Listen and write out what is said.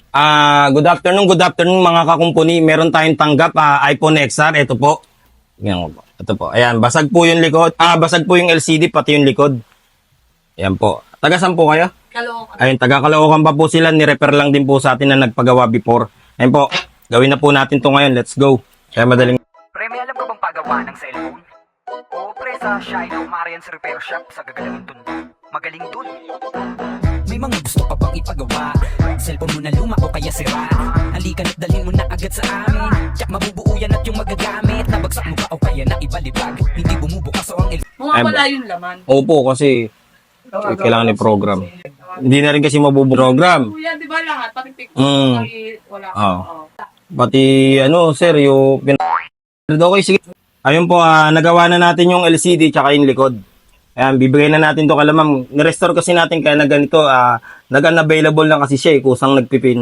Good afternoon mga kakumpuni. Meron tayong tanggap iPhone XR. Ito po. Yan po. Ito po. Ayan, basag po yung likod. Basag po yung LCD pati yung likod. Ayan po. Taga saan po kayo? Caloocan. Ayun, taga Caloocan pa po sila. Ni-refer lang din po sa atin na nagpagawa before. Ayan po. Gawin na po natin to ngayon. Let's go. Kaya madaling. Pre, may alam ka bang pagawa ng cellphone? Oo, pre, sa Shino Marian's Repair Shop sa gagalangin tundo. Magaling dun. May mga gusto ka bang ipagawa? Cellphone mo na luma o kaya sira? Halika na't dalhin mo na agad sa amin. Tsak mabubuo yan at yung magagamit. Nabagsak mo ba o kaya na ibalibag? Hindi bumubukas o ang Mawawala yung laman. Opo, kasi kailangan i-program. Hindi na rin kasi mabuprogram. Kuya, di ba lahat? Pati picture, wala ka. Oo. Pati sir, yung okay, sige. Ayun po, nagawa na natin yung LCD tsaka yung likod. Ayan, bibigay na natin to kala ma'am. Ni-restore kasi natin kaya na ganito, nag-unavailable lang kasi siya kusang nagpipin.